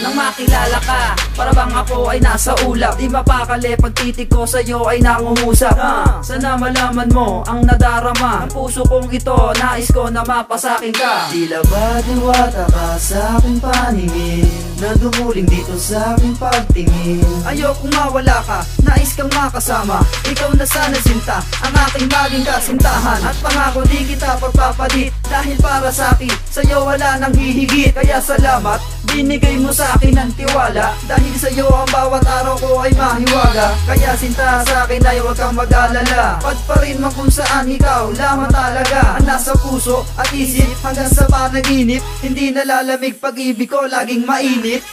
nang makilala ka. Para bang ako ay nasa ulap, di mapakali pag titig ko sa'yo ay nangungusap. Sana malaman mo ang nadarama ng puso kong ito, nais ko na mapasakin ka. Tila ba diwata ka sa aking paningin, na dumuling dito sa aking pagtingin. Ayokong mawala ka, nais kang makasama. Ikaw na sana sinta, ang aking maging kasintahan. At pangako di kita pagpapalit, dahil para sa akin, sa'yo wala nang hihigit. Kaya salamat, binigay mo sa akin ng tiwala, dahil sa'yo ang bawat araw ko ay mahiwaga. Kaya sinta sa akin ay huwag kang mag-alala, pag pa rin man kung saan ikaw lamang talaga ang nasa puso at isip hanggang sa panaginip. Hindi nalalamig pag-ibig ko, laging mainit.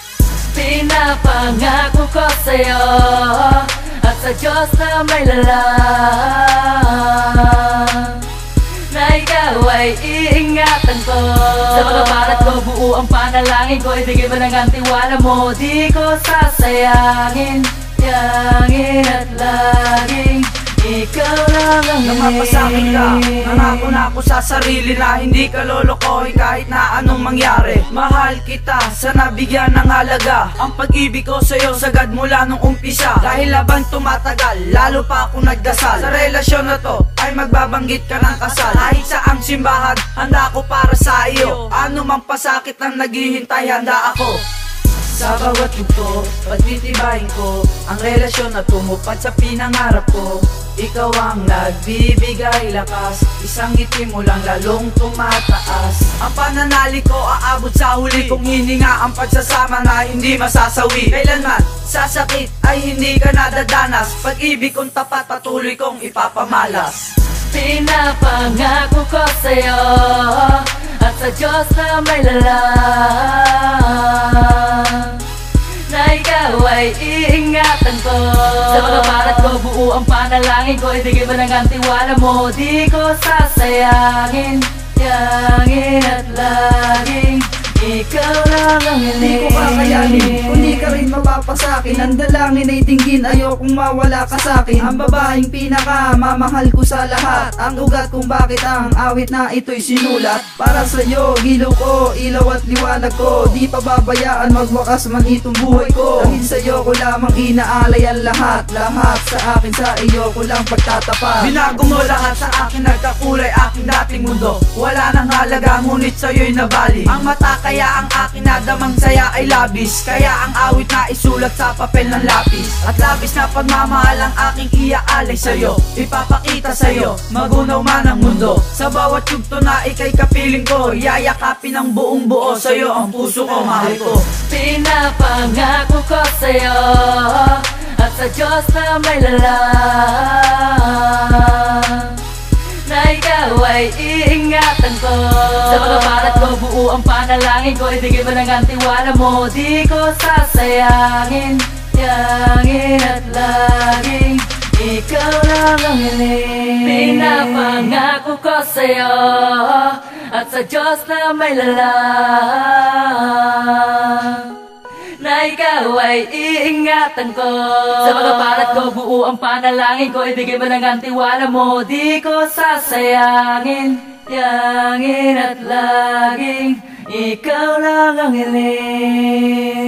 Pinapangako ko sa'yo at sa Diyos na may lalang, na ikaw ay iingatan ko. Sa mga parat ko, buo ang panalangin ko. Ibigay mo lang ang tiwala mo, di ko sasayangin. Yangin at laging ikaw lang ang Namapasakin ka, nangako na ako sa sarili na hindi ka lolokohin kahit na anong mangyari. Mahal kita, sana bigyan ng halaga ang pag-ibig ko sa'yo sagad mula nung umpisa. Dahil habang tumatagal, lalo pa ako nagdasal. Sa relasyon na to ay magbabanggit ka ng kasal. Kahit sa ang simbahan, handa ako para sa iyo. Ano mang pasakit ang naghihintay, handa ako. Sa bawat yugto, pagtitibayin ko ang relasyon na tumupad sa pinangarap ko. Ikaw ang nagbibigay lakas, isang ngiti mo lang lalong tumataas. Ang pananali ko aabot sa huli, kung hininga ang pagsasama na hindi masasawi. Kailanman sasakit ay hindi ka nadadanas, pag-ibig kong tapat patuloy kong ipapamalas. Pinapangako ko sa'yo at sa Diyos na may lalang, na ikaw ay iingatan ko. Sa mga parat ko, buo ang panalangin ko. Ibigay mo lang ang tiwala mo, di ko sasayangin. Yangin at laging ikaw lang ang Hindi ko kakayanin kung di ka rin mapapasakin. Ang dalangin ay tinggin, ayokong mawala ka sa'kin. Ang babaeng pinaka mamahal ko sa lahat, ang ugat kung bakit ang awit na ito'y sinulat. Para sa'yo, gilaw ko, ilaw at liwanag ko, di pababayaan magwakas man itong buhay ko. Dahil sa'yo ko lamang inaalay ang lahat, lahat sa akin sa iyo ko lang pagtatapat. Binago mo lahat sa akin, nagkakulay aking dating mundo. Wala nang halaga, ngunit sa'yo'y nabali ang mata. Kaya ang aking nadamang saya ay labis, kaya ang awit na isulat sa papel ng lapis. At labis na pagmamahal ang aking iaalay sa'yo, ipapakita sa'yo, magunaw man ang mundo. Sa bawat yugto na ika'y kapiling ko, yayakapin ang buong buo sa'yo ang puso ko, mahal ko. Pinapangako ko sa'yo at sa Diyos na may lalang, na ikaw ay iingatan ko. Sa mga parat ko, buo ang panalangin ko. Ibigay mo lang ang tiwala mo, di ko sasayangin. Yangin at laging ikaw lang ang hiling. Pinapangako ko sa'yo at sa Diyos na may lalang, na ikaw ay iingatan ko. Sa mga parat ko, buo ang panalangin ko. Ibigay mo lang ang tiwala mo, di ko sasayangin. Yangin at laging ikaw lang ang hiling.